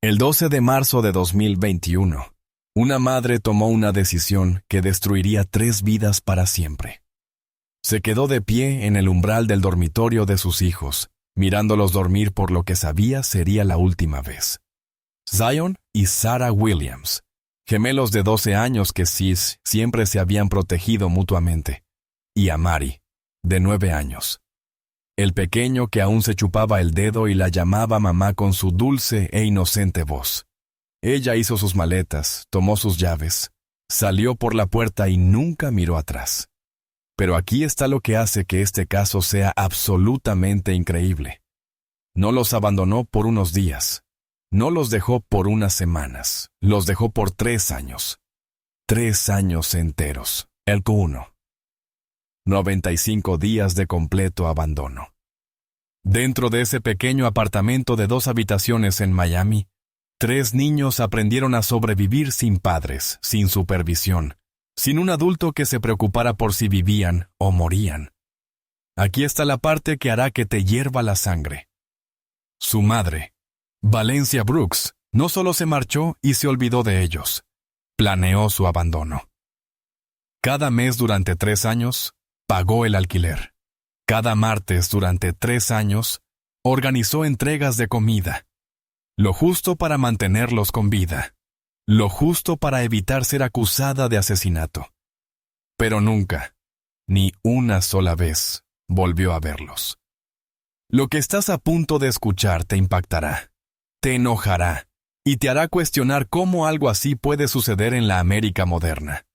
El 12 de marzo de 2021, una madre tomó una decisión que destruiría 3 vidas para siempre. Se quedó de pie en el umbral del dormitorio de sus hijos, mirándolos dormir por lo que sabía sería la última vez. Zion y Sarah Williams, gemelos de 12 años que siempre se habían protegido mutuamente, y Amari, de 9 años. El pequeño que aún se chupaba el dedo y la llamaba mamá con su dulce e inocente voz. Ella hizo sus maletas, tomó sus llaves, salió por la puerta y nunca miró atrás. Pero aquí está lo que hace que este caso sea absolutamente increíble. No los abandonó por unos días. No los dejó por unas semanas. Los dejó por 3 años. 3 años enteros. El Q1. 95 días de completo abandono. Dentro de ese pequeño apartamento de 2 habitaciones en Miami, 3 niños aprendieron a sobrevivir sin padres, sin supervisión, sin un adulto que se preocupara por si vivían o morían. Aquí está la parte que hará que te hierva la sangre. Su madre, Valencia Brooks, no solo se marchó y se olvidó de ellos, planeó su abandono. Cada mes durante 3 años, pagó el alquiler. Cada martes durante 3 años, organizó entregas de comida. Lo justo para mantenerlos con vida. Lo justo para evitar ser acusada de asesinato. Pero nunca, ni una sola vez, volvió a verlos. Lo que estás a punto de escuchar te impactará, te enojará, y te hará cuestionar cómo algo así puede suceder en la América moderna.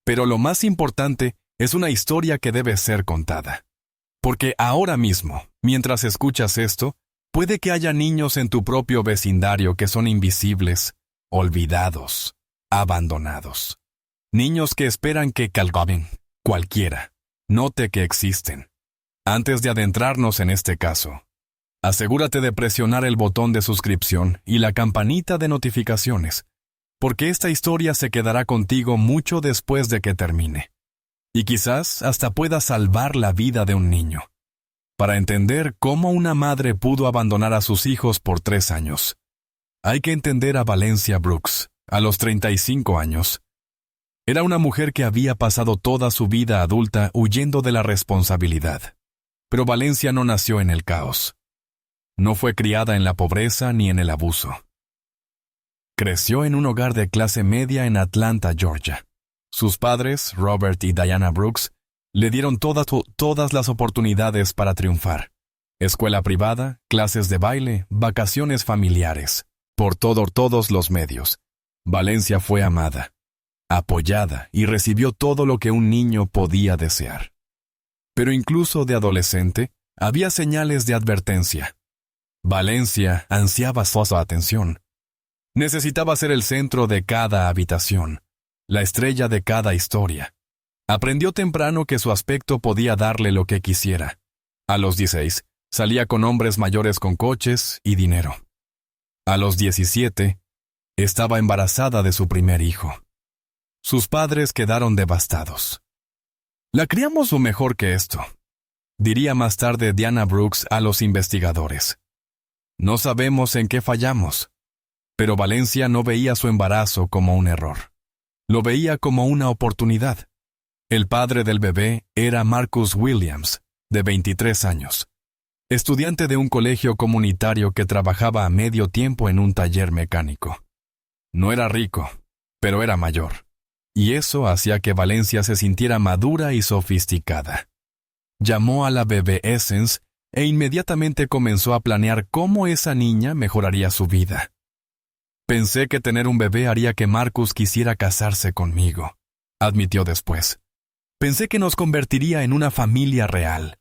Pero lo más importante es una historia que debe ser contada. Porque ahora mismo, mientras escuchas esto, puede que haya niños en tu propio vecindario que son invisibles, olvidados, abandonados. Niños que esperan que cualquiera, note que existen. Antes de adentrarnos en este caso, asegúrate de presionar el botón de suscripción y la campanita de notificaciones, porque esta historia se quedará contigo mucho después de que termine. Y quizás hasta pueda salvar la vida de un niño. Para entender cómo una madre pudo abandonar a sus hijos por 3 años, hay que entender a Valencia Brooks, a los 35 años. Era una mujer que había pasado toda su vida adulta huyendo de la responsabilidad. Pero Valencia no nació en el caos. No fue criada en la pobreza ni en el abuso. Creció en un hogar de clase media en Atlanta, Georgia. Sus padres, Robert y Diana Brooks, le dieron todas las oportunidades para triunfar. Escuela privada, clases de baile, vacaciones familiares. Por todos los medios. Valencia fue amada, apoyada y recibió todo lo que un niño podía desear. Pero incluso de adolescente, había señales de advertencia. Valencia ansiaba su atención. Necesitaba ser el centro de cada habitación, la estrella de cada historia. Aprendió temprano que su aspecto podía darle lo que quisiera. A los 16, salía con hombres mayores con coches y dinero. A los 17, estaba embarazada de su primer hijo. Sus padres quedaron devastados. La criamos o mejor que esto, diría más tarde Diana Brooks a los investigadores. No sabemos en qué fallamos, pero Valencia no veía su embarazo como un error. Lo veía como una oportunidad. El padre del bebé era Marcus Williams, de 23 años, estudiante de un colegio comunitario que trabajaba a medio tiempo en un taller mecánico. No era rico, pero era mayor, y eso hacía que Valencia se sintiera madura y sofisticada. Llamó a la bebé Essence e inmediatamente comenzó a planear cómo esa niña mejoraría su vida. Pensé que tener un bebé haría que Marcus quisiera casarse conmigo, admitió después. Pensé que nos convertiría en una familia real.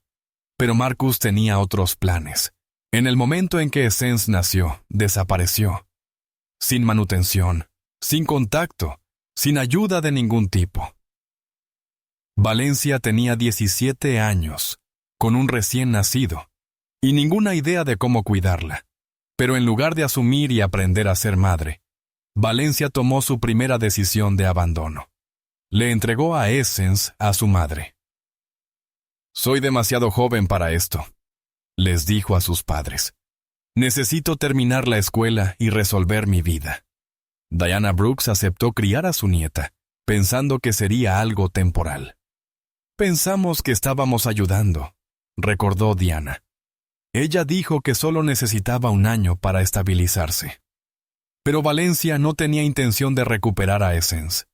Pero Marcus tenía otros planes. En el momento en que Essence nació, desapareció. Sin manutención, sin contacto, sin ayuda de ningún tipo. Valencia tenía 17 años, con un recién nacido, y ninguna idea de cómo cuidarla. Pero en lugar de asumir y aprender a ser madre, Valencia tomó su primera decisión de abandono. Le entregó a Essence a su madre. «Soy demasiado joven para esto», les dijo a sus padres. Necesito terminar la escuela y resolver mi vida. Diana Brooks aceptó criar a su nieta, pensando que sería algo temporal. Pensamos que estábamos ayudando, recordó Diana. Ella dijo que solo necesitaba un año para estabilizarse. Pero Valencia no tenía intención de recuperar a Essence.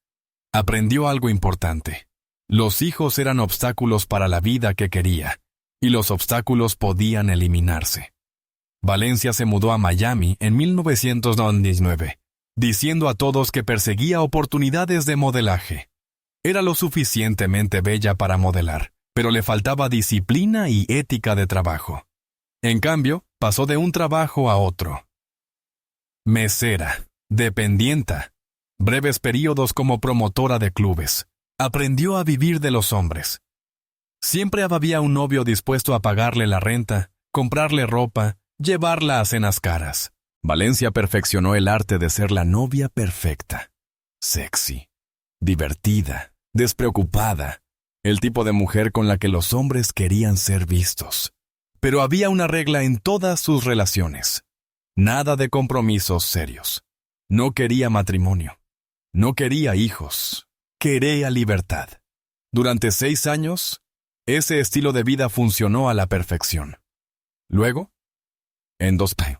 Aprendió algo importante. Los hijos eran obstáculos para la vida que quería, y los obstáculos podían eliminarse. Valencia se mudó a Miami en 1999, diciendo a todos que perseguía oportunidades de modelaje. Era lo suficientemente bella para modelar, pero le faltaba disciplina y ética de trabajo. En cambio, pasó de un trabajo a otro. Mesera, dependienta, breves períodos como promotora de clubes. Aprendió a vivir de los hombres. Siempre había un novio dispuesto a pagarle la renta, comprarle ropa, llevarla a cenas caras. Valencia perfeccionó el arte de ser la novia perfecta. Sexy, divertida, despreocupada, el tipo de mujer con la que los hombres querían ser vistos. Pero había una regla en todas sus relaciones. Nada de compromisos serios. No quería matrimonio. No quería hijos. Quería libertad. Durante 6 años, ese estilo de vida funcionó a la perfección. Luego, en 2000,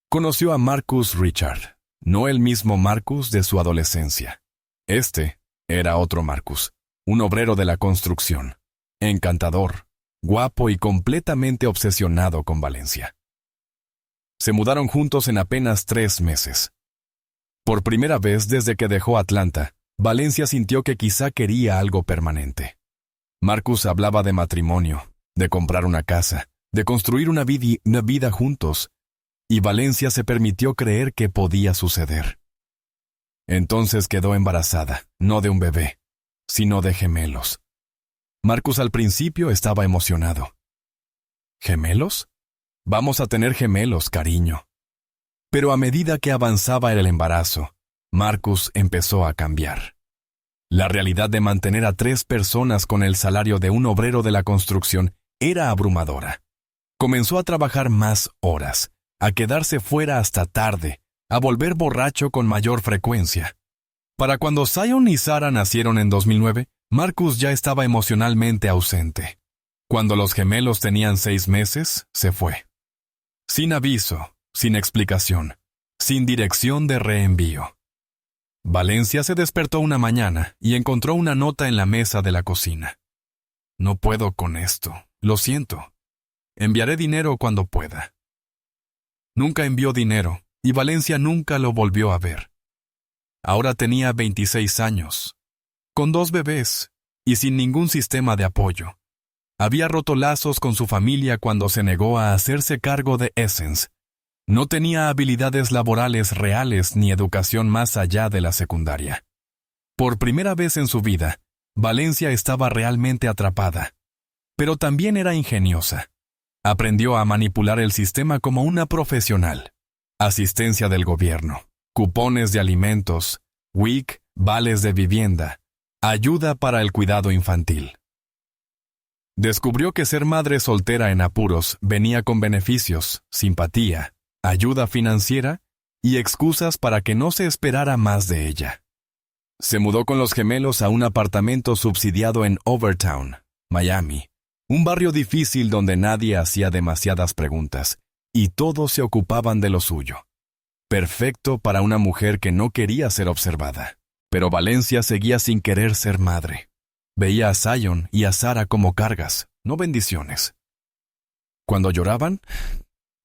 conoció a Marcus Richard, no el mismo Marcus de su adolescencia. Este era otro Marcus, un obrero de la construcción, encantador, guapo y completamente obsesionado con Valencia. Se mudaron juntos en apenas 3 meses. Por primera vez desde que dejó Atlanta, Valencia sintió que quizá quería algo permanente. Marcus hablaba de matrimonio, de comprar una casa, de construir una vida juntos, y Valencia se permitió creer que podía suceder. Entonces quedó embarazada, no de un bebé, sino de gemelos. Marcus al principio estaba emocionado. ¿Gemelos? Vamos a tener gemelos, cariño. Pero a medida que avanzaba el embarazo, Marcus empezó a cambiar. La realidad de mantener a 3 personas con el salario de un obrero de la construcción era abrumadora. Comenzó a trabajar más horas, a quedarse fuera hasta tarde, a volver borracho con mayor frecuencia. Para cuando Zion y Sarah nacieron en 2009, Marcus ya estaba emocionalmente ausente. Cuando los gemelos tenían 6 meses, se fue. Sin aviso, sin explicación, sin dirección de reenvío. Valencia se despertó una mañana y encontró una nota en la mesa de la cocina. No puedo con esto, lo siento. Enviaré dinero cuando pueda. Nunca envió dinero y Valencia nunca lo volvió a ver. Ahora tenía 26 años, con 2 bebés y sin ningún sistema de apoyo. Había roto lazos con su familia cuando se negó a hacerse cargo de Essence. No tenía habilidades laborales reales ni educación más allá de la secundaria. Por primera vez en su vida, Valencia estaba realmente atrapada. Pero también era ingeniosa. Aprendió a manipular el sistema como una profesional. Asistencia del gobierno, cupones de alimentos, WIC, vales de vivienda, ayuda para el cuidado infantil. Descubrió que ser madre soltera en apuros venía con beneficios, simpatía, ayuda financiera y excusas para que no se esperara más de ella. Se mudó con los gemelos a un apartamento subsidiado en Overtown, Miami, un barrio difícil donde nadie hacía demasiadas preguntas y todos se ocupaban de lo suyo. Perfecto para una mujer que no quería ser observada. Pero Valencia seguía sin querer ser madre. Veía a Zion y a Sarah como cargas, no bendiciones. Cuando lloraban,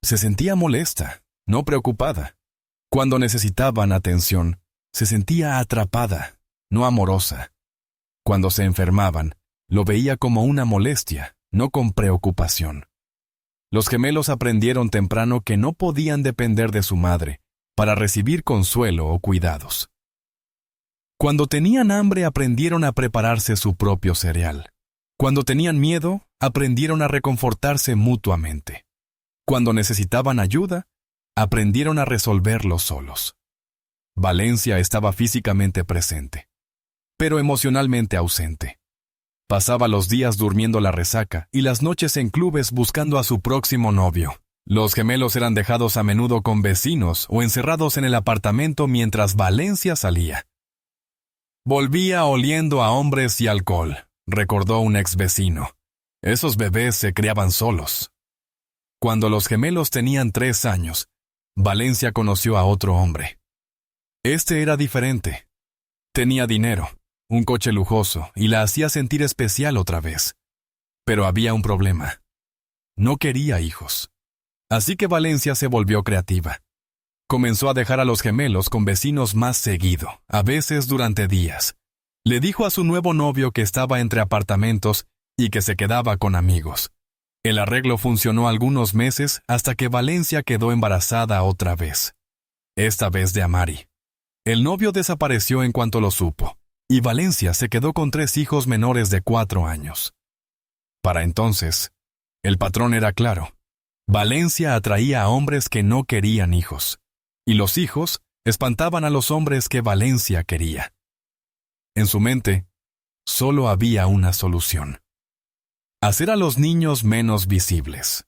se sentía molesta, no preocupada. Cuando necesitaban atención, se sentía atrapada, no amorosa. Cuando se enfermaban, lo veía como una molestia, no con preocupación. Los gemelos aprendieron temprano que no podían depender de su madre para recibir consuelo o cuidados. Cuando tenían hambre aprendieron a prepararse su propio cereal. Cuando tenían miedo, aprendieron a reconfortarse mutuamente. Cuando necesitaban ayuda, aprendieron a resolverlo solos. Valencia estaba físicamente presente, pero emocionalmente ausente. Pasaba los días durmiendo la resaca y las noches en clubes buscando a su próximo novio. Los gemelos eran dejados a menudo con vecinos o encerrados en el apartamento mientras Valencia salía. Volvía oliendo a hombres y alcohol, recordó un ex vecino. Esos bebés se criaban solos. Cuando los gemelos tenían 3 años, Valencia conoció a otro hombre. Este era diferente. Tenía dinero, un coche lujoso, y la hacía sentir especial otra vez. Pero había un problema. No quería hijos. Así que Valencia se volvió creativa. Comenzó a dejar a los gemelos con vecinos más seguido, a veces durante días. Le dijo a su nuevo novio que estaba entre apartamentos y que se quedaba con amigos. El arreglo funcionó algunos meses hasta que Valencia quedó embarazada otra vez. Esta vez de Amari. El novio desapareció en cuanto lo supo, y Valencia se quedó con 3 hijos menores de 4 años. Para entonces, el patrón era claro. Valencia atraía a hombres que no querían hijos, y los hijos espantaban a los hombres que Valencia quería. En su mente, solo había una solución: hacer a los niños menos visibles.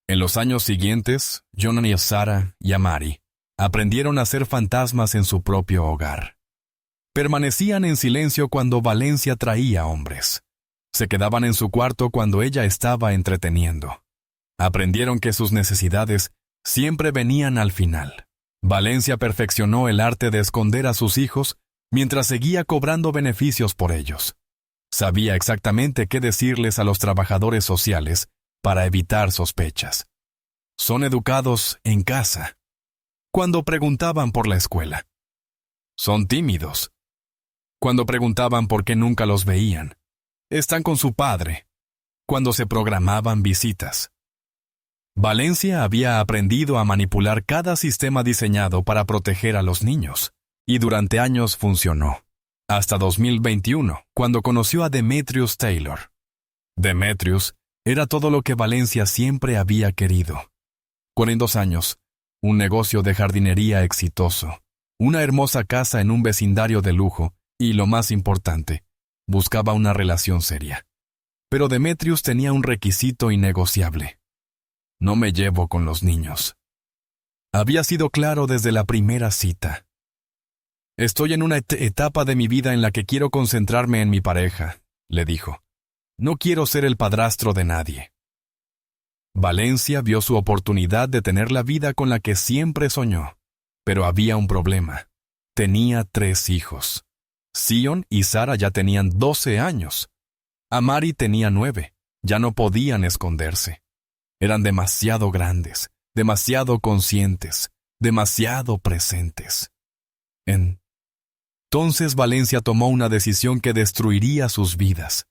En los años siguientes, Jonan, Sara y Amari aprendieron a ser fantasmas en su propio hogar. Permanecían en silencio cuando Valencia traía hombres. Se quedaban en su cuarto cuando ella estaba entreteniendo. Aprendieron que sus necesidades siempre venían al final. Valencia perfeccionó el arte de esconder a sus hijos mientras seguía cobrando beneficios por ellos. Sabía exactamente qué decirles a los trabajadores sociales para evitar sospechas. Son educados en casa. Cuando preguntaban por la escuela. Son tímidos. Cuando preguntaban por qué nunca los veían. Están con su padre. Cuando se programaban visitas. Valencia había aprendido a manipular cada sistema diseñado para proteger a los niños, y durante años funcionó. Hasta 2021, cuando conoció a Demetrius Taylor. Demetrius era todo lo que Valencia siempre había querido. 42 años, un negocio de jardinería exitoso, una hermosa casa en un vecindario de lujo, y lo más importante, buscaba una relación seria. Pero Demetrius tenía un requisito innegociable. No me llevo con los niños. Había sido claro desde la primera cita. Estoy en una etapa de mi vida en la que quiero concentrarme en mi pareja, le dijo. No quiero ser el padrastro de nadie. Valencia vio su oportunidad de tener la vida con la que siempre soñó. Pero había un problema. Tenía 3 hijos. Sion y Sara ya tenían 12 años. Amari tenía 9. Ya no podían esconderse. Eran demasiado grandes, demasiado conscientes, demasiado presentes. Entonces Valencia tomó una decisión que destruiría sus vidas.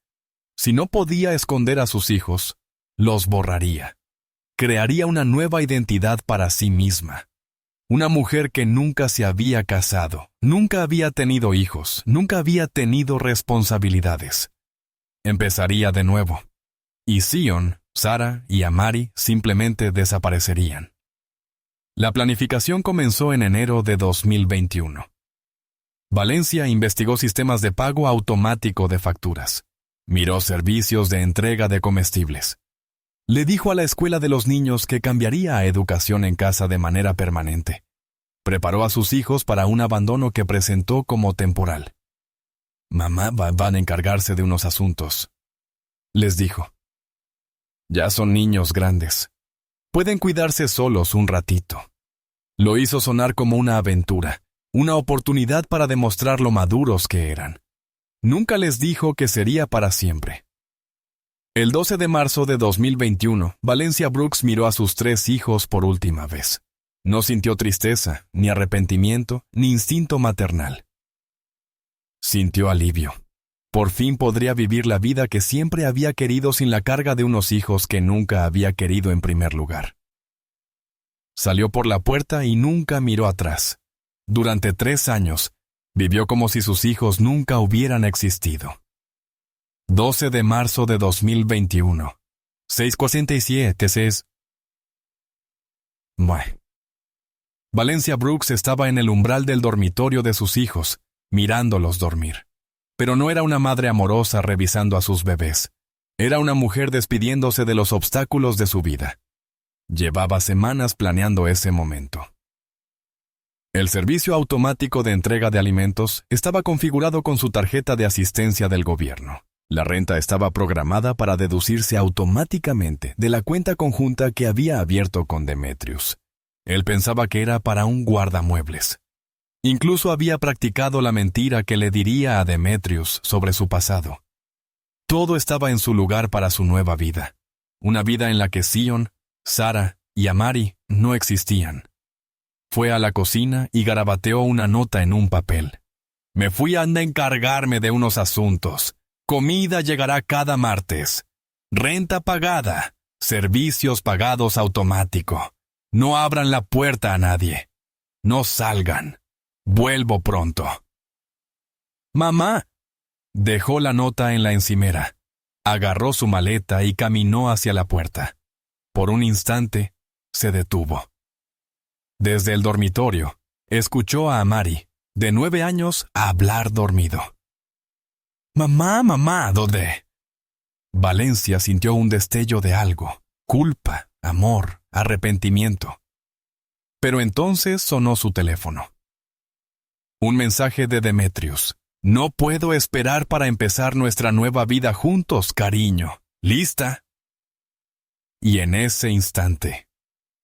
Si no podía esconder a sus hijos, los borraría. Crearía una nueva identidad para sí misma. Una mujer que nunca se había casado, nunca había tenido hijos, nunca había tenido responsabilidades. Empezaría de nuevo. Y Sion, Sara y Amari simplemente desaparecerían. La planificación comenzó en enero de 2021. Valencia investigó sistemas de pago automático de facturas. Miró servicios de entrega de comestibles. Le dijo a la escuela de los niños que cambiaría a educación en casa de manera permanente. Preparó a sus hijos para un abandono que presentó como temporal. Mamá van a encargarse de unos asuntos, les dijo. Ya son niños grandes. Pueden cuidarse solos un ratito. Lo hizo sonar como una aventura, una oportunidad para demostrar lo maduros que eran. Nunca les dijo que sería para siempre. El 12 de marzo de 2021, Valencia Brooks miró a sus 3 hijos por última vez. No sintió tristeza, ni arrepentimiento, ni instinto maternal. Sintió alivio. Por fin podría vivir la vida que siempre había querido sin la carga de unos hijos que nunca había querido en primer lugar. Salió por la puerta y nunca miró atrás. Durante 3 años, vivió como si sus hijos nunca hubieran existido. 12 de marzo de 2021. 6:47 es... Bueno. Valencia Brooks estaba en el umbral del dormitorio de sus hijos, mirándolos dormir. Pero no era una madre amorosa revisando a sus bebés. Era una mujer despidiéndose de los obstáculos de su vida. Llevaba semanas planeando ese momento. El servicio automático de entrega de alimentos estaba configurado con su tarjeta de asistencia del gobierno. La renta estaba programada para deducirse automáticamente de la cuenta conjunta que había abierto con Demetrius. Él pensaba que era para un guardamuebles. Incluso había practicado la mentira que le diría a Demetrius sobre su pasado. Todo estaba en su lugar para su nueva vida. Una vida en la que Sion, Sara y Amari no existían. Fue a la cocina y garabateó una nota en un papel. Me fui a encargarme de unos asuntos. Comida llegará cada martes. Renta pagada. Servicios pagados automático. No abran la puerta a nadie. No salgan. Vuelvo pronto. Mamá. Dejó la nota en la encimera. Agarró su maleta y caminó hacia la puerta. Por un instante, se detuvo. Desde el dormitorio, escuchó a Amari, de 9 años, hablar dormido. Mamá, ¿dónde? Valencia sintió un destello de algo, culpa, amor, arrepentimiento. Pero entonces sonó su teléfono. Un mensaje de Demetrius. No puedo esperar para empezar nuestra nueva vida juntos, cariño. ¿Lista? Y en ese instante,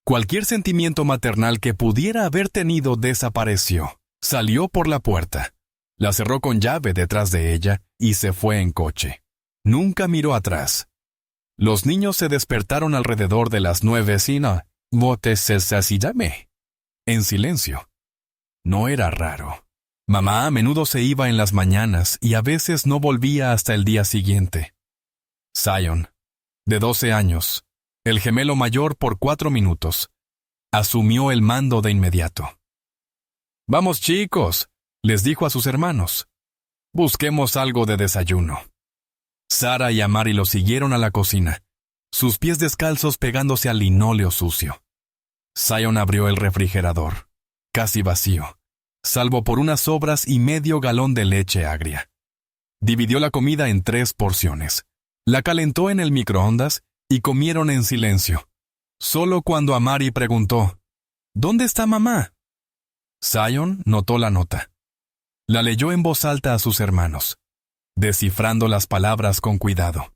cualquier sentimiento maternal que pudiera haber tenido desapareció. Salió por la puerta, la cerró con llave detrás de ella y se fue en coche. Nunca miró atrás. Los niños se despertaron alrededor de las 9 en silencio. No era raro. Mamá a menudo se iba en las mañanas y a veces no volvía hasta el día siguiente. Sion, de 12 años, el gemelo mayor por 4 minutos, asumió el mando de inmediato. «Vamos, chicos», les dijo a sus hermanos. «Busquemos algo de desayuno». Sara y Amari lo siguieron a la cocina, sus pies descalzos pegándose al linóleo sucio. Sion abrió el refrigerador, casi vacío, salvo por unas sobras y medio galón de leche agria. Dividió la comida en 3 porciones, la calentó en el microondas y comieron en silencio. Solo cuando Amari preguntó, «¿Dónde está mamá?». Sion notó la nota. La leyó en voz alta a sus hermanos, descifrando las palabras con cuidado.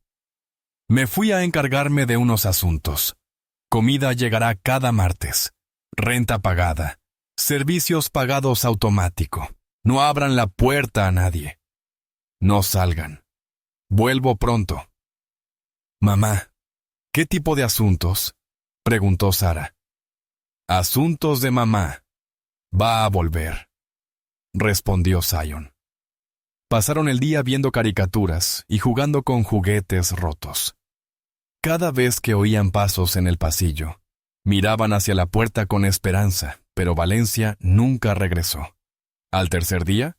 «Me fui a encargarme de unos asuntos. Comida llegará cada martes. Renta pagada. Servicios pagados automático. No abran la puerta a nadie. No salgan. Vuelvo pronto». «Mamá, ¿qué tipo de asuntos?», preguntó Sara. «Asuntos de mamá. Va a volver», respondió Sion. Pasaron el día viendo caricaturas y jugando con juguetes rotos. Cada vez que oían pasos en el pasillo, miraban hacia la puerta con esperanza, pero Valencia nunca regresó. Al tercer día,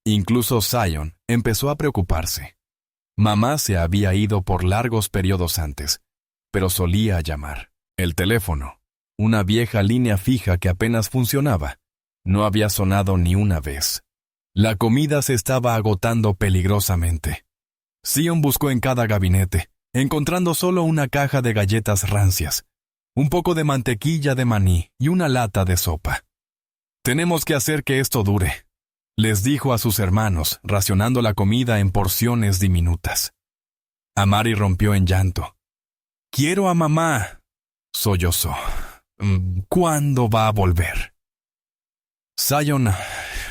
incluso Sion empezó a preocuparse. Mamá se había ido por largos periodos antes, pero solía llamar. El teléfono, una vieja línea fija que apenas funcionaba, no había sonado ni una vez. La comida se estaba agotando peligrosamente. Sion buscó en cada gabinete, encontrando solo una caja de galletas rancias, un poco de mantequilla de maní y una lata de sopa. «Tenemos que hacer que esto dure», les dijo a sus hermanos, racionando la comida en porciones diminutas. Amari rompió en llanto. «Quiero a mamá», sollozó. «¿Cuándo va a volver?». Sion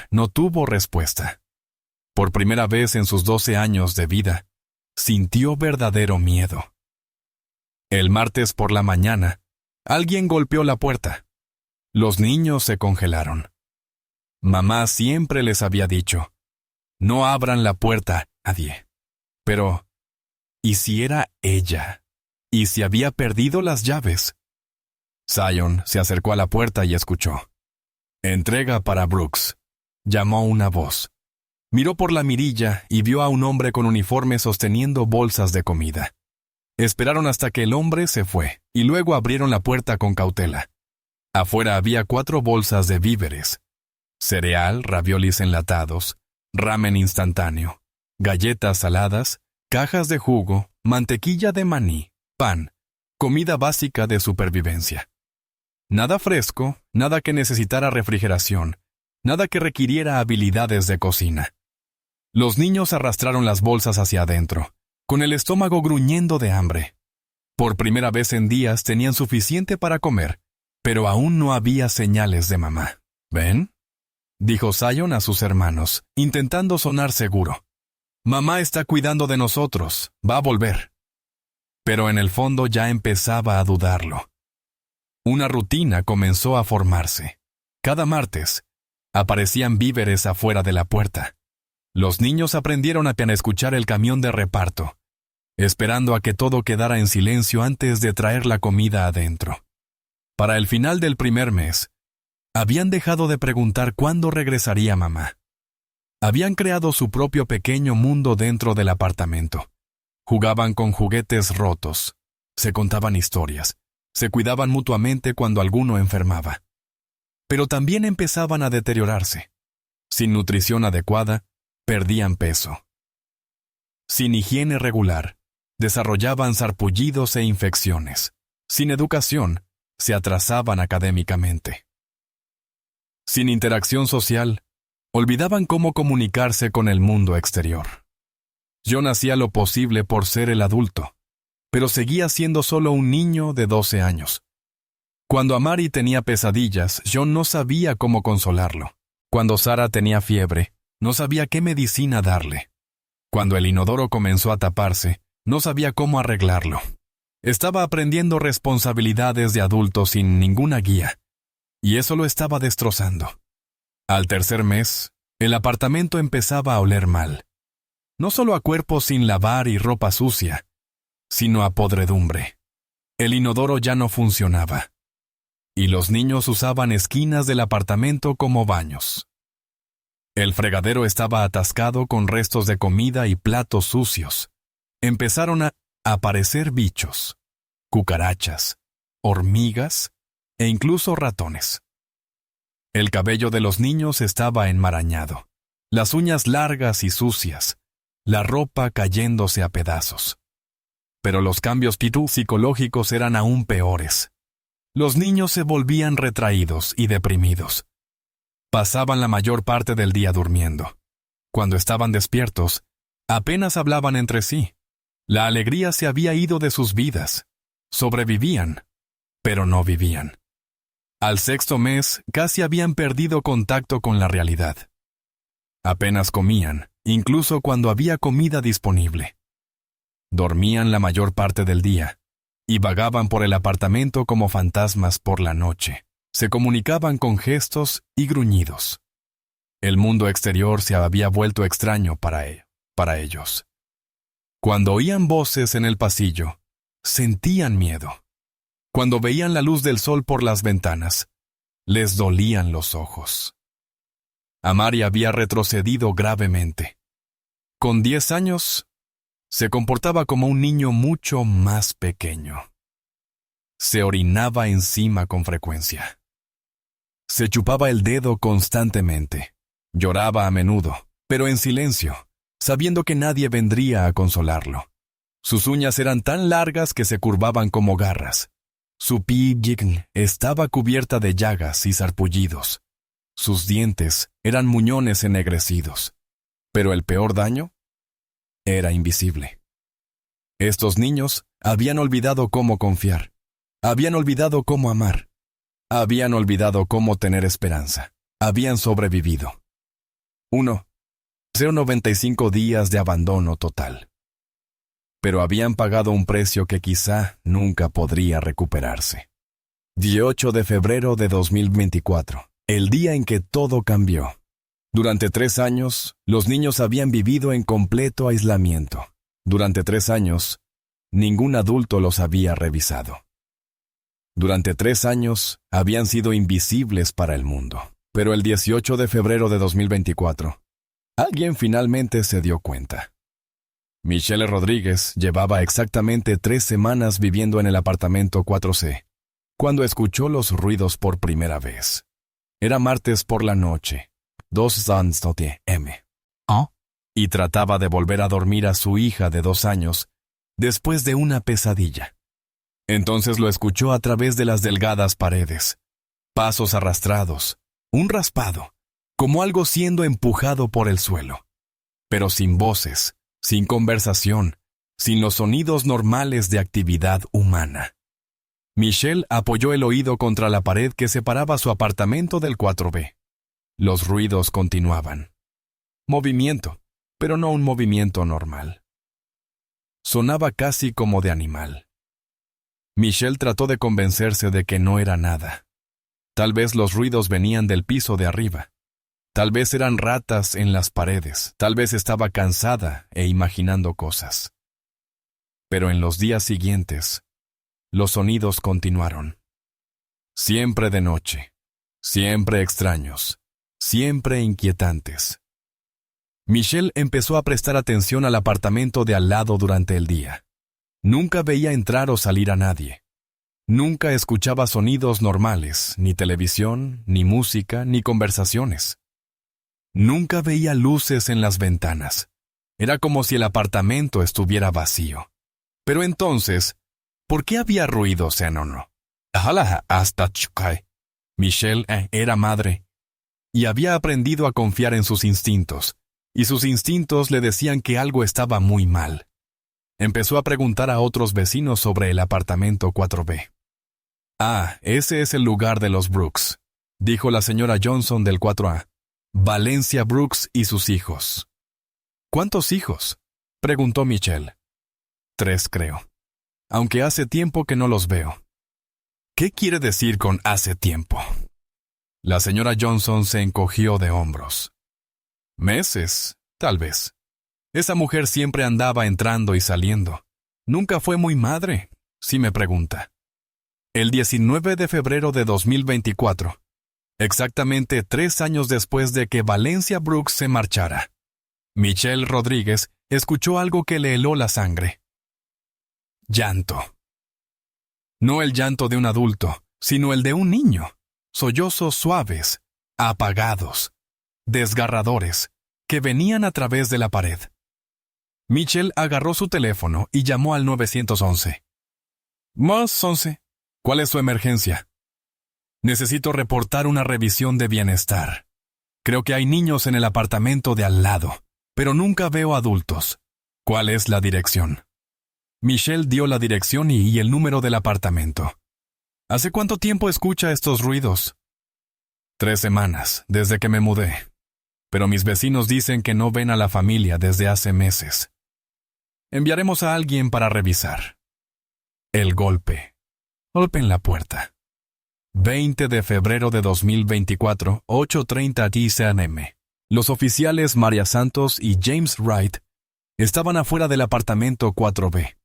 no tuvo respuesta. Por primera vez en sus 12 años de vida, sintió verdadero miedo. El martes por la mañana, alguien golpeó la puerta. Los niños se congelaron. Mamá siempre les había dicho, «No abran la puerta a nadie». Pero, ¿y si era ella? ¿Y si había perdido las llaves? Sion se acercó a la puerta y escuchó. «Entrega para Brooks», llamó una voz. Miró por la mirilla y vio a un hombre con uniforme sosteniendo bolsas de comida. Esperaron hasta que el hombre se fue y luego abrieron la puerta con cautela. Afuera había 4 bolsas de víveres: cereal, raviolis enlatados, ramen instantáneo, galletas saladas, cajas de jugo, mantequilla de maní, pan, comida básica de supervivencia. Nada fresco, nada que necesitara refrigeración, nada que requiriera habilidades de cocina. Los niños arrastraron las bolsas hacia adentro, con el estómago gruñendo de hambre. Por primera vez en días tenían suficiente para comer, pero aún no había señales de mamá. ¿Ven?, dijo Zion a sus hermanos, intentando sonar seguro. Mamá está cuidando de nosotros, va a volver. Pero en el fondo ya empezaba a dudarlo. Una rutina comenzó a formarse. Cada martes, aparecían víveres afuera de la puerta. Los niños aprendieron a escuchar el camión de reparto, esperando a que todo quedara en silencio antes de traer la comida adentro. Para el final del primer mes, habían dejado de preguntar cuándo regresaría mamá. Habían creado su propio pequeño mundo dentro del apartamento. Jugaban con juguetes rotos, se contaban historias, se cuidaban mutuamente cuando alguno enfermaba. Pero también empezaban a deteriorarse. Sin nutrición adecuada, perdían peso. Sin higiene regular, desarrollaban sarpullidos e infecciones. Sin educación, se atrasaban académicamente. Sin interacción social, olvidaban cómo comunicarse con el mundo exterior. John hacía lo posible por ser el adulto, pero seguía siendo solo un niño de 12 años. Cuando Amari tenía pesadillas, John no sabía cómo consolarlo. Cuando Sara tenía fiebre, no sabía qué medicina darle. Cuando el inodoro comenzó a taparse, no sabía cómo arreglarlo. Estaba aprendiendo responsabilidades de adulto sin ninguna guía, y eso lo estaba destrozando. Al tercer mes, el apartamento empezaba a oler mal. No solo a cuerpos sin lavar y ropa sucia, sino a podredumbre. El inodoro ya no funcionaba, y los niños usaban esquinas del apartamento como baños. El fregadero estaba atascado con restos de comida y platos sucios. Empezaron a aparecer bichos, cucarachas, hormigas e incluso ratones. El cabello de los niños estaba enmarañado, las uñas largas y sucias, la ropa cayéndose a pedazos. Pero los cambios psicológicos eran aún peores. Los niños se volvían retraídos y deprimidos. Pasaban la mayor parte del día durmiendo. Cuando estaban despiertos, apenas hablaban entre sí. La alegría se había ido de sus vidas. Sobrevivían, pero no vivían. Al sexto mes, casi habían perdido contacto con la realidad. Apenas comían, incluso cuando había comida disponible. Dormían la mayor parte del día, y vagaban por el apartamento como fantasmas por la noche. Se comunicaban con gestos y gruñidos. El mundo exterior se había vuelto extraño para ellos. Cuando oían voces en el pasillo, sentían miedo. Cuando veían la luz del sol por las ventanas, les dolían los ojos. Amari había retrocedido gravemente. Con 10 años, se comportaba como un niño mucho más pequeño. Se orinaba encima con frecuencia. Se chupaba el dedo constantemente. Lloraba a menudo, pero en silencio, sabiendo que nadie vendría a consolarlo. Sus uñas eran tan largas que se curvaban como garras. Su piel estaba cubierta de llagas y sarpullidos. Sus dientes eran muñones ennegrecidos. Pero el peor daño era invisible. Estos niños habían olvidado cómo confiar. Habían olvidado cómo amar. Habían olvidado cómo tener esperanza. Habían sobrevivido. 0,95 días de abandono total. Pero habían pagado un precio que quizá nunca podría recuperarse. 18 de febrero de 2024, el día en que todo cambió. Durante 3 años, los niños habían vivido en completo aislamiento. Durante 3 años, ningún adulto los había revisado. Durante 3 años, habían sido invisibles para el mundo. Pero el 18 de febrero de 2024, alguien finalmente se dio cuenta. Michelle Rodríguez llevaba exactamente 3 semanas viviendo en el apartamento 4C, cuando escuchó los ruidos por primera vez. Era martes por la noche, 2:00 m. Y trataba de volver a dormir a su hija de 2 años después de una pesadilla. Entonces lo escuchó a través de las delgadas paredes. Pasos arrastrados, un raspado, como algo siendo empujado por el suelo. Pero sin voces, sin conversación, sin los sonidos normales de actividad humana. Michelle apoyó el oído contra la pared que separaba su apartamento del 4B. Los ruidos continuaban. Movimiento, pero no un movimiento normal. Sonaba casi como de animal. Michelle trató de convencerse de que no era nada. Tal vez los ruidos venían del piso de arriba. Tal vez eran ratas en las paredes. Tal vez estaba cansada e imaginando cosas. Pero en los días siguientes, los sonidos continuaron. Siempre de noche, siempre extraños, siempre inquietantes. Michelle empezó a prestar atención al apartamento de al lado durante el día. Nunca veía entrar o salir a nadie. Nunca escuchaba sonidos normales, ni televisión, ni música, ni conversaciones. Nunca veía luces en las ventanas. Era como si el apartamento estuviera vacío. Pero entonces, ¿por qué había ruidos en uno? Hasta Chukai. Michelle era madre y había aprendido a confiar en sus instintos, y sus instintos le decían que algo estaba muy mal. Empezó a preguntar a otros vecinos sobre el apartamento 4B. Ese es el lugar de los Brooks, dijo la señora Johnson del 4A. Valencia Brooks y sus hijos. ¿Cuántos hijos?, preguntó Michelle. 3, creo. Aunque hace tiempo que no los veo. ¿Qué quiere decir con hace tiempo? La señora Johnson se encogió de hombros. Meses, tal vez. Esa mujer siempre andaba entrando y saliendo. Nunca fue muy madre, si me pregunta. El 19 de febrero de 2024, exactamente 3 años después de que Valencia Brooks se marchara, Michelle Rodríguez escuchó algo que le heló la sangre. Llanto. No el llanto de un adulto, sino el de un niño. Sollozos suaves, apagados, desgarradores, que venían a través de la pared. Michelle agarró su teléfono y llamó al 911. Más 11. ¿Cuál es su emergencia? Necesito reportar una revisión de bienestar. Creo que hay niños en el apartamento de al lado, pero nunca veo adultos. ¿Cuál es la dirección? Michelle dio la dirección y el número del apartamento. ¿Hace cuánto tiempo escucha estos ruidos? 3 semanas, desde que me mudé. Pero mis vecinos dicen que no ven a la familia desde hace meses. Enviaremos a alguien para revisar. El golpe. Golpe en la puerta. 20 de febrero de 2024, 8:30 GCNM. Los oficiales María Santos y James Wright estaban afuera del apartamento 4B.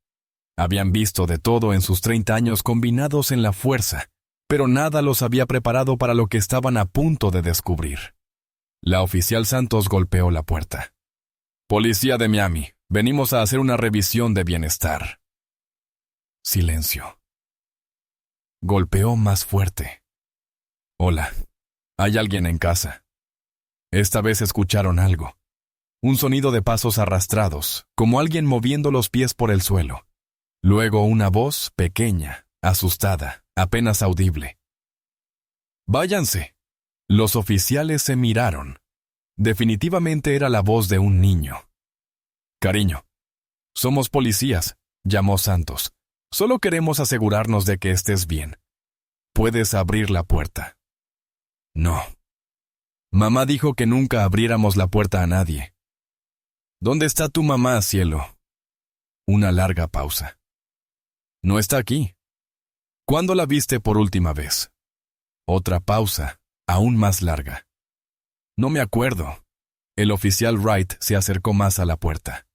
Habían visto de todo en sus 30 años combinados en la fuerza, pero nada los había preparado para lo que estaban a punto de descubrir. La oficial Santos golpeó la puerta. Policía de Miami, venimos a hacer una revisión de bienestar. Silencio. Golpeó más fuerte. Hola, ¿hay alguien en casa? Esta vez escucharon algo. Un sonido de pasos arrastrados, como alguien moviendo los pies por el suelo. Luego una voz pequeña, asustada, apenas audible. Váyanse. Los oficiales se miraron. Definitivamente era la voz de un niño. Cariño, somos policías, llamó Santos. Solo queremos asegurarnos de que estés bien. ¿Puedes abrir la puerta? No. Mamá dijo que nunca abriéramos la puerta a nadie. ¿Dónde está tu mamá, cielo? Una larga pausa. No está aquí. ¿Cuándo la viste por última vez? Otra pausa, aún más larga. No me acuerdo. El oficial Wright se acercó más a la puerta.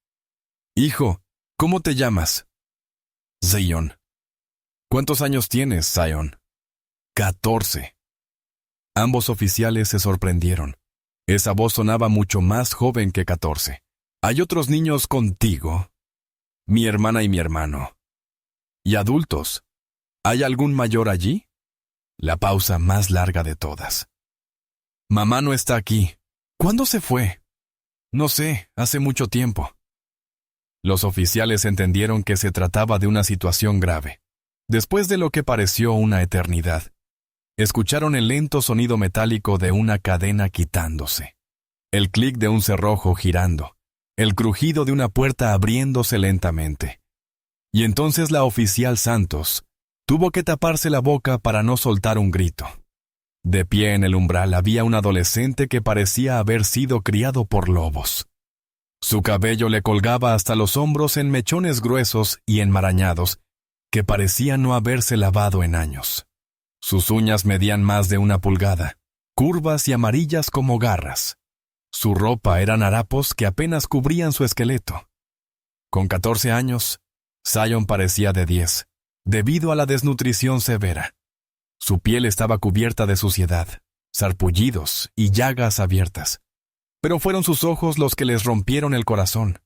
Hijo, ¿cómo te llamas? Zion. ¿Cuántos años tienes, Zion? 14. Ambos oficiales se sorprendieron. Esa voz sonaba mucho más joven que 14. ¿Hay otros niños contigo? Mi hermana y mi hermano. ¿Y adultos? ¿Hay algún mayor allí? La pausa más larga de todas. Mamá no está aquí. ¿Cuándo se fue? No sé, hace mucho tiempo. Los oficiales entendieron que se trataba de una situación grave. Después de lo que pareció una eternidad, escucharon el lento sonido metálico de una cadena quitándose, el clic de un cerrojo girando, el crujido de una puerta abriéndose lentamente. Y entonces la oficial Santos tuvo que taparse la boca para no soltar un grito. De pie en el umbral había un adolescente que parecía haber sido criado por lobos. Su cabello le colgaba hasta los hombros en mechones gruesos y enmarañados que parecían no haberse lavado en años. Sus uñas medían más de 1 pulgada, curvas y amarillas como garras. Su ropa eran harapos que apenas cubrían su esqueleto. Con 14 años, Zion parecía de 10, debido a la desnutrición severa. Su piel estaba cubierta de suciedad, sarpullidos y llagas abiertas. Pero fueron sus ojos los que les rompieron el corazón.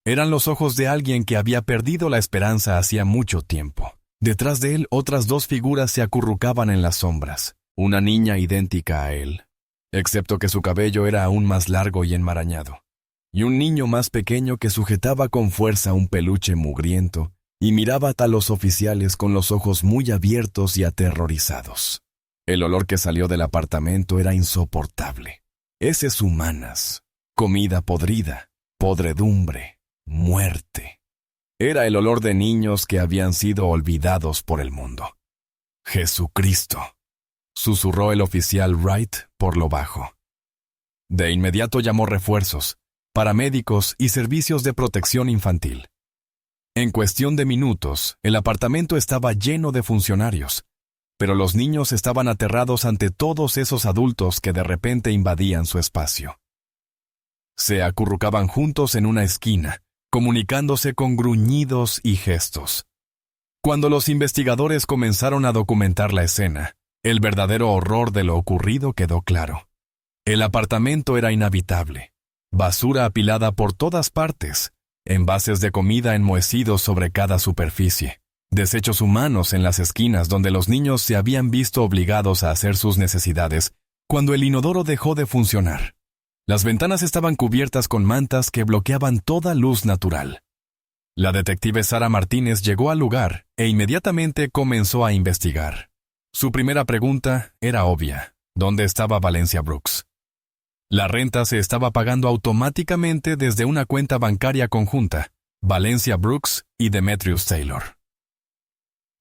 Eran los ojos de alguien que había perdido la esperanza hacía mucho tiempo. Detrás de él, otras 2 figuras se acurrucaban en las sombras. Una niña idéntica a él, excepto que su cabello era aún más largo y enmarañado. Y un niño más pequeño que sujetaba con fuerza un peluche mugriento y miraba a los oficiales con los ojos muy abiertos y aterrorizados. El olor que salió del apartamento era insoportable. Heces humanas, comida podrida, podredumbre, muerte. Era el olor de niños que habían sido olvidados por el mundo. «Jesucristo», susurró el oficial Wright por lo bajo. De inmediato llamó refuerzos, paramédicos y servicios de protección infantil. En cuestión de minutos, el apartamento estaba lleno de funcionarios, pero los niños estaban aterrados ante todos esos adultos que de repente invadían su espacio. Se acurrucaban juntos en una esquina, comunicándose con gruñidos y gestos. Cuando los investigadores comenzaron a documentar la escena, el verdadero horror de lo ocurrido quedó claro. El apartamento era inhabitable, basura apilada por todas partes, envases de comida enmohecidos sobre cada superficie, desechos humanos en las esquinas donde los niños se habían visto obligados a hacer sus necesidades cuando el inodoro dejó de funcionar. Las ventanas estaban cubiertas con mantas que bloqueaban toda luz natural. La detective Sarah Martínez llegó al lugar e inmediatamente comenzó a investigar. Su primera pregunta era obvia: ¿dónde estaba Valencia Brooks? La renta se estaba pagando automáticamente desde una cuenta bancaria conjunta, Valencia Brooks y Demetrius Taylor.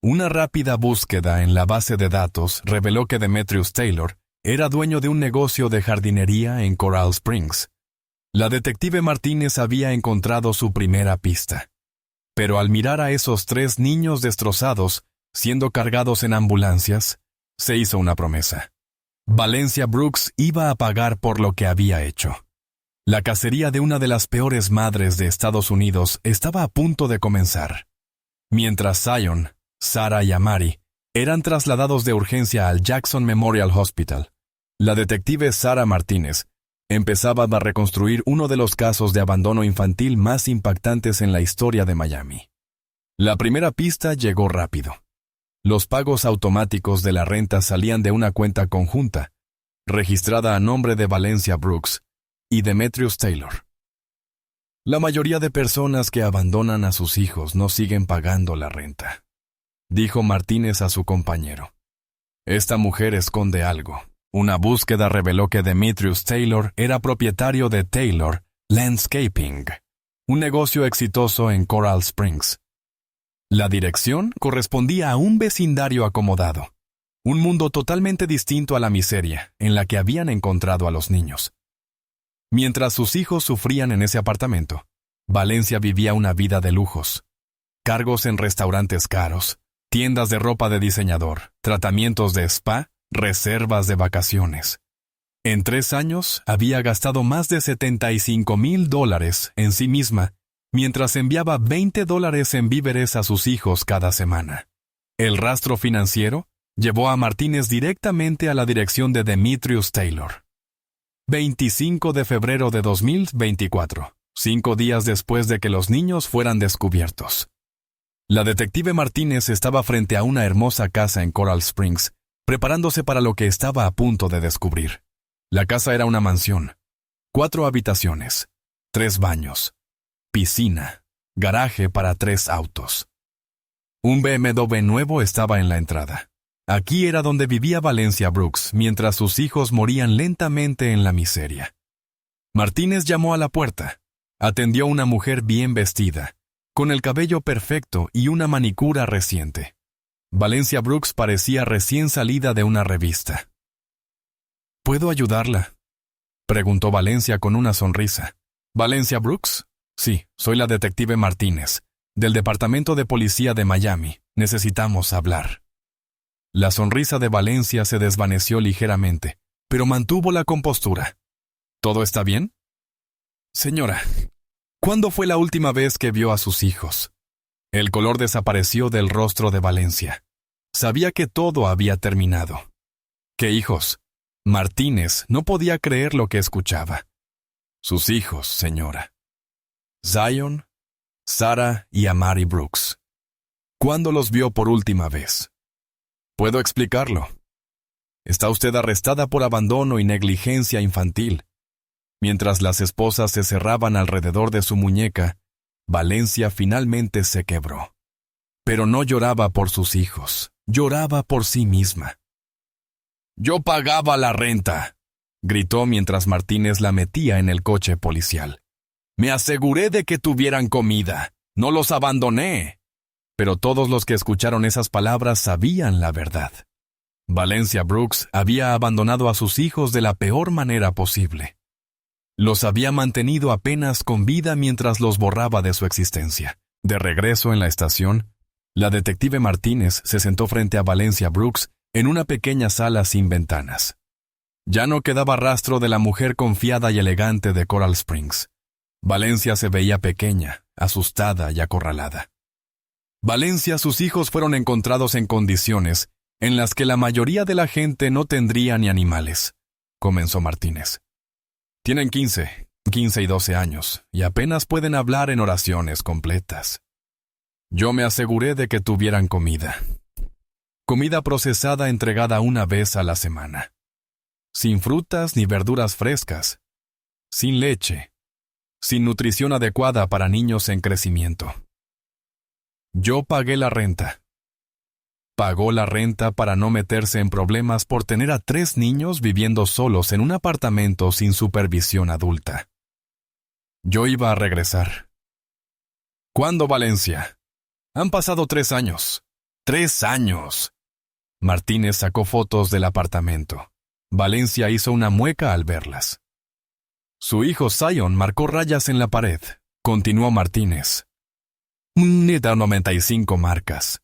Una rápida búsqueda en la base de datos reveló que Demetrius Taylor era dueño de un negocio de jardinería en Coral Springs. La detective Martínez había encontrado su primera pista. Pero al mirar a esos 3 niños destrozados, siendo cargados en ambulancias, se hizo una promesa. Valencia Brooks iba a pagar por lo que había hecho. La cacería de una de las peores madres de Estados Unidos estaba a punto de comenzar. Mientras Zion, Sarah y Amari eran trasladados de urgencia al Jackson Memorial Hospital, la detective Sarah Martínez empezaba a reconstruir uno de los casos de abandono infantil más impactantes en la historia de Miami. La primera pista llegó rápido. Los pagos automáticos de la renta salían de una cuenta conjunta, registrada a nombre de Valencia Brooks y Demetrius Taylor. La mayoría de personas que abandonan a sus hijos no siguen pagando la renta, dijo Martínez a su compañero. Esta mujer esconde algo. Una búsqueda reveló que Demetrius Taylor era propietario de Taylor Landscaping, un negocio exitoso en Coral Springs. La dirección correspondía a un vecindario acomodado, un mundo totalmente distinto a la miseria en la que habían encontrado a los niños. Mientras sus hijos sufrían en ese apartamento, Valencia vivía una vida de lujos. Cargos en restaurantes caros, tiendas de ropa de diseñador, tratamientos de spa, reservas de vacaciones. En 3 años había gastado más de $75,000 en sí misma, mientras enviaba $20 en víveres a sus hijos cada semana. El rastro financiero llevó a Martínez directamente a la dirección de Demetrius Taylor. 25 de febrero de 2024, 5 días después de que los niños fueran descubiertos. La detective Martínez estaba frente a una hermosa casa en Coral Springs, preparándose para lo que estaba a punto de descubrir. La casa era una mansión. 4 habitaciones, 3 baños, piscina, garaje para 3 autos. Un BMW nuevo estaba en la entrada. Aquí era donde vivía Valencia Brooks, mientras sus hijos morían lentamente en la miseria. Martínez llamó a la puerta. Atendió a una mujer bien vestida, con el cabello perfecto y una manicura reciente. Valencia Brooks parecía recién salida de una revista. ¿Puedo ayudarla?, preguntó Valencia con una sonrisa. ¿Valencia Brooks? Sí, soy la detective Martínez, del Departamento de Policía de Miami. Necesitamos hablar. La sonrisa de Valencia se desvaneció ligeramente, pero mantuvo la compostura. ¿Todo está bien? Señora, ¿cuándo fue la última vez que vio a sus hijos? El color desapareció del rostro de Valencia. Sabía que todo había terminado. ¿Qué hijos? Martínez no podía creer lo que escuchaba. Sus hijos, señora. Zion, Sarah y Amari Brooks. ¿Cuándo los vio por última vez? Puedo explicarlo. Está usted arrestada por abandono y negligencia infantil. Mientras las esposas se cerraban alrededor de su muñeca, Valencia finalmente se quebró. Pero no lloraba por sus hijos, lloraba por sí misma. «Yo pagaba la renta», gritó mientras Martínez la metía en el coche policial. «Me aseguré de que tuvieran comida. No los abandoné». Pero todos los que escucharon esas palabras sabían la verdad. Valencia Brooks había abandonado a sus hijos de la peor manera posible. Los había mantenido apenas con vida mientras los borraba de su existencia. De regreso en la estación, la detective Martínez se sentó frente a Valencia Brooks en una pequeña sala sin ventanas. Ya no quedaba rastro de la mujer confiada y elegante de Coral Springs. Valencia se veía pequeña, asustada y acorralada. Valencia, sus hijos fueron encontrados en condiciones en las que la mayoría de la gente no tendría ni animales, comenzó Martínez. Tienen 15 y 12 años, y apenas pueden hablar en oraciones completas. Yo me aseguré de que tuvieran comida. Comida procesada entregada una vez a la semana. Sin frutas ni verduras frescas. Sin leche. Sin nutrición adecuada para niños en crecimiento. Yo pagué la renta. Pagó la renta para no meterse en problemas por tener a 3 niños viviendo solos en un apartamento sin supervisión adulta. Yo iba a regresar. ¿Cuándo, Valencia? Han pasado 3 años. 3 años. Martínez sacó fotos del apartamento. Valencia hizo una mueca al verlas. Su hijo Zion marcó rayas en la pared, continuó Martínez. Neta 95 marcas.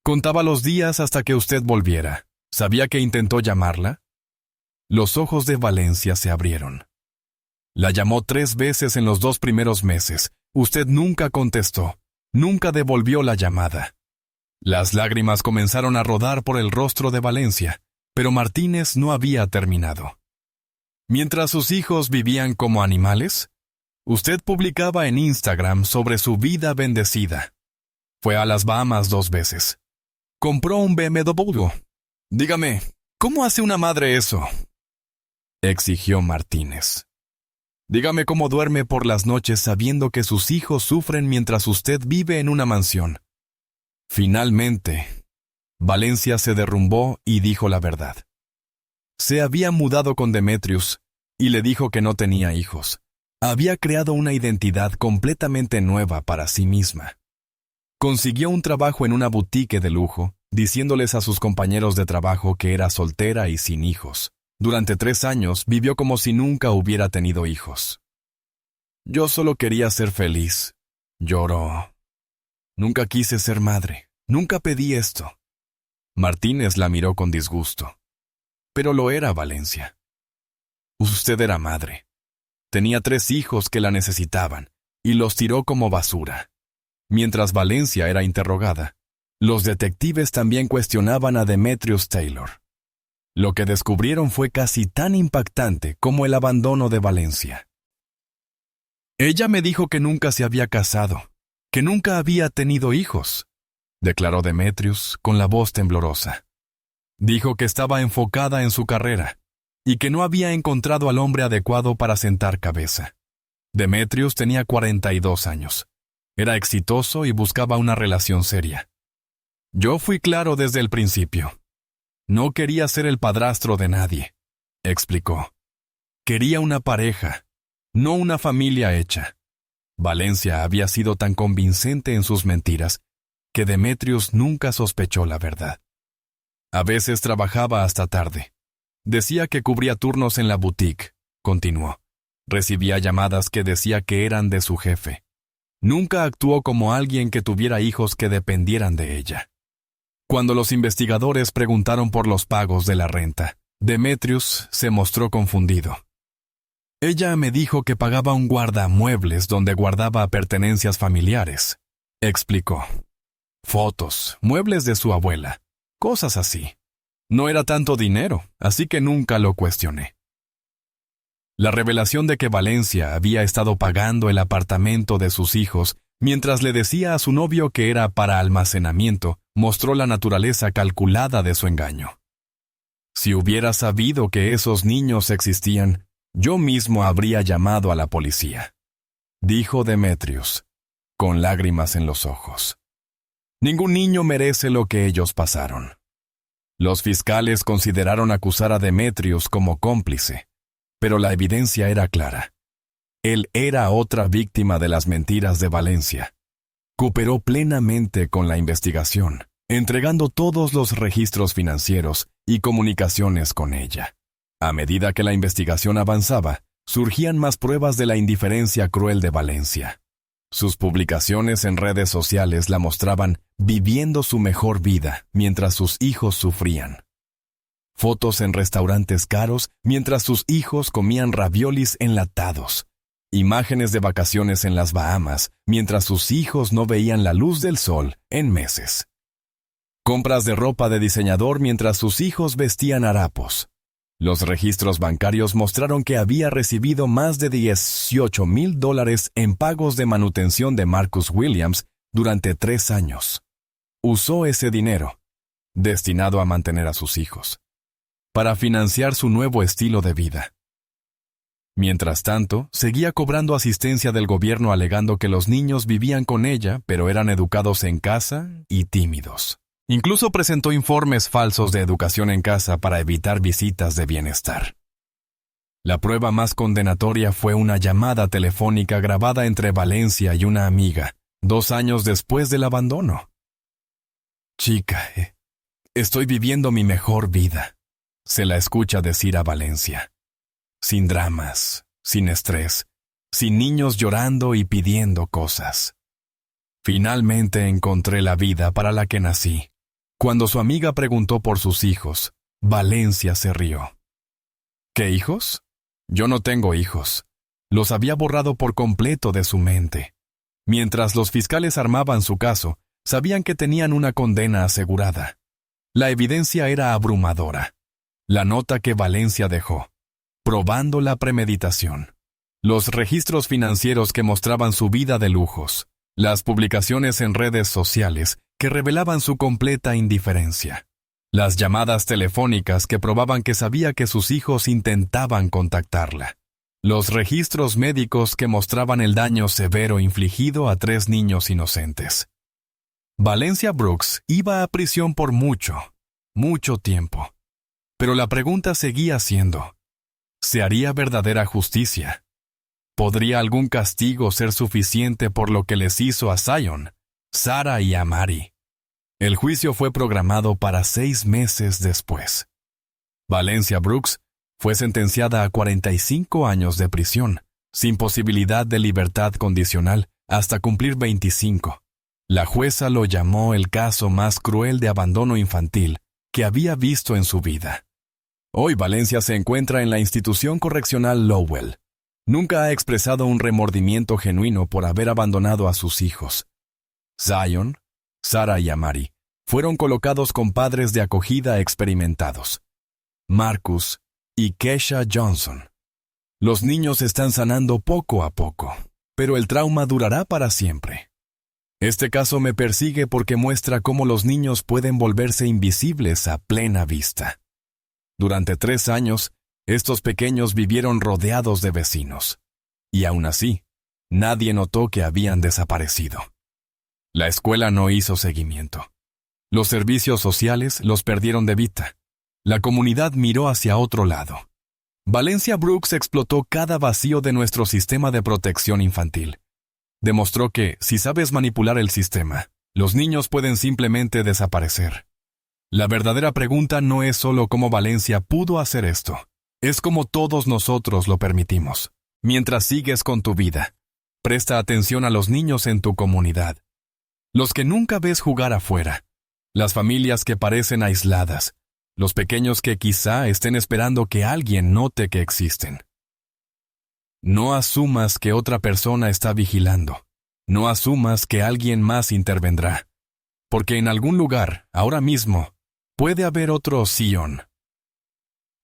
Contaba los días hasta que usted volviera. ¿Sabía que intentó llamarla? Los ojos de Valencia se abrieron. La llamó 3 veces en los 2 primeros meses. Usted nunca contestó. Nunca devolvió la llamada. Las lágrimas comenzaron a rodar por el rostro de Valencia, pero Martínez no había terminado. Mientras sus hijos vivían como animales, usted publicaba en Instagram sobre su vida bendecida. Fue a las Bahamas 2 veces. Compró un BMW. Dígame, ¿cómo hace una madre eso?, exigió Martínez. Dígame cómo duerme por las noches sabiendo que sus hijos sufren mientras usted vive en una mansión. Finalmente, Valencia se derrumbó y dijo la verdad. Se había mudado con Demetrius y le dijo que no tenía hijos. Había creado una identidad completamente nueva para sí misma. Consiguió un trabajo en una boutique de lujo, diciéndoles a sus compañeros de trabajo que era soltera y sin hijos. Durante 3 años vivió como si nunca hubiera tenido hijos. Yo solo quería ser feliz, lloró. Nunca quise ser madre, nunca pedí esto. Martínez la miró con disgusto. Pero lo era, Valencia. Usted era madre. Tenía 3 hijos que la necesitaban, y los tiró como basura. Mientras Valencia era interrogada, los detectives también cuestionaban a Demetrius Taylor. Lo que descubrieron fue casi tan impactante como el abandono de Valencia. Ella me dijo que nunca se había casado, que nunca había tenido hijos, declaró Demetrius con la voz temblorosa. Dijo que estaba enfocada en su carrera y que no había encontrado al hombre adecuado para sentar cabeza. Demetrius tenía 42 años. Era exitoso y buscaba una relación seria. Yo fui claro desde el principio. No quería ser el padrastro de nadie, explicó. Quería una pareja, no una familia hecha. Valencia había sido tan convincente en sus mentiras que Demetrius nunca sospechó la verdad. A veces trabajaba hasta tarde. Decía que cubría turnos en la boutique, continuó. Recibía llamadas que decía que eran de su jefe. Nunca actuó como alguien que tuviera hijos que dependieran de ella. Cuando los investigadores preguntaron por los pagos de la renta, Demetrius se mostró confundido. Ella me dijo que pagaba un guardamuebles donde guardaba pertenencias familiares, explicó. Fotos, muebles de su abuela, cosas así. No era tanto dinero, así que nunca lo cuestioné. La revelación de que Valencia había estado pagando el apartamento de sus hijos mientras le decía a su novio que era para almacenamiento, mostró la naturaleza calculada de su engaño. Si hubiera sabido que esos niños existían, yo mismo habría llamado a la policía, dijo Demetrius, con lágrimas en los ojos. Ningún niño merece lo que ellos pasaron. Los fiscales consideraron acusar a Demetrius como cómplice, pero la evidencia era clara. Él era otra víctima de las mentiras de Valencia. Cooperó plenamente con la investigación, entregando todos los registros financieros y comunicaciones con ella. A medida que la investigación avanzaba, surgían más pruebas de la indiferencia cruel de Valencia. Sus publicaciones en redes sociales la mostraban viviendo su mejor vida mientras sus hijos sufrían. Fotos en restaurantes caros mientras sus hijos comían raviolis enlatados. Imágenes de vacaciones en las Bahamas mientras sus hijos no veían la luz del sol en meses. Compras de ropa de diseñador mientras sus hijos vestían harapos. Los registros bancarios mostraron que había recibido más de $18,000 en pagos de manutención de Marcus Williams durante 3 años. Usó ese dinero, destinado a mantener a sus hijos, para financiar su nuevo estilo de vida. Mientras tanto, seguía cobrando asistencia del gobierno alegando que los niños vivían con ella, pero eran educados en casa y tímidos. Incluso presentó informes falsos de educación en casa para evitar visitas de bienestar. La prueba más condenatoria fue una llamada telefónica grabada entre Valencia y una amiga, 2 años después del abandono. «Chica, estoy viviendo mi mejor vida», se la escucha decir a Valencia. Sin dramas, sin estrés, sin niños llorando y pidiendo cosas. Finalmente encontré la vida para la que nací. Cuando su amiga preguntó por sus hijos, Valencia se rió. ¿Qué hijos? Yo no tengo hijos. Los había borrado por completo de su mente. Mientras los fiscales armaban su caso, sabían que tenían una condena asegurada. La evidencia era abrumadora. La nota que Valencia dejó, probando la premeditación. Los registros financieros que mostraban su vida de lujos. Las publicaciones en redes sociales que revelaban su completa indiferencia. Las llamadas telefónicas que probaban que sabía que sus hijos intentaban contactarla. Los registros médicos que mostraban el daño severo infligido a 3 niños inocentes. Valencia Brooks iba a prisión por mucho tiempo. Pero la pregunta seguía siendo, ¿se haría verdadera justicia? ¿Podría algún castigo ser suficiente por lo que les hizo a Zion, Sarah y a Mari? El juicio fue programado para 6 meses después. Valencia Brooks fue sentenciada a 45 años de prisión, sin posibilidad de libertad condicional, hasta cumplir 25. La jueza lo llamó el caso más cruel de abandono infantil que había visto en su vida. Hoy Valencia se encuentra en la institución correccional Lowell. Nunca ha expresado un remordimiento genuino por haber abandonado a sus hijos. Zion, Sarah y Amari fueron colocados con padres de acogida experimentados. Marcus y Kesha Johnson. Los niños están sanando poco a poco, pero el trauma durará para siempre. Este caso me persigue porque muestra cómo los niños pueden volverse invisibles a plena vista. Durante 3 años, estos pequeños vivieron rodeados de vecinos. Y aún así, nadie notó que habían desaparecido. La escuela no hizo seguimiento. Los servicios sociales los perdieron de vista. La comunidad miró hacia otro lado. Valencia Brooks explotó cada vacío de nuestro sistema de protección infantil. Demostró que, si sabes manipular el sistema, los niños pueden simplemente desaparecer. La verdadera pregunta no es solo cómo Valencia pudo hacer esto, es cómo todos nosotros lo permitimos. Mientras sigues con tu vida, presta atención a los niños en tu comunidad. Los que nunca ves jugar afuera, las familias que parecen aisladas, los pequeños que quizá estén esperando que alguien note que existen. No asumas que otra persona está vigilando. No asumas que alguien más intervendrá. Porque en algún lugar, ahora mismo, puede haber otro Sion.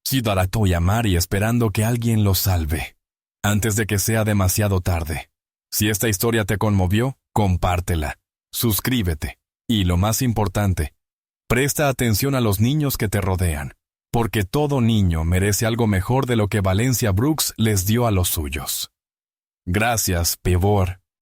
Siddhartha Yamari esperando que alguien lo salve, antes de que sea demasiado tarde. Si esta historia te conmovió, compártela, suscríbete, y lo más importante, presta atención a los niños que te rodean, porque todo niño merece algo mejor de lo que Valencia Brooks les dio a los suyos. Gracias, Pevor.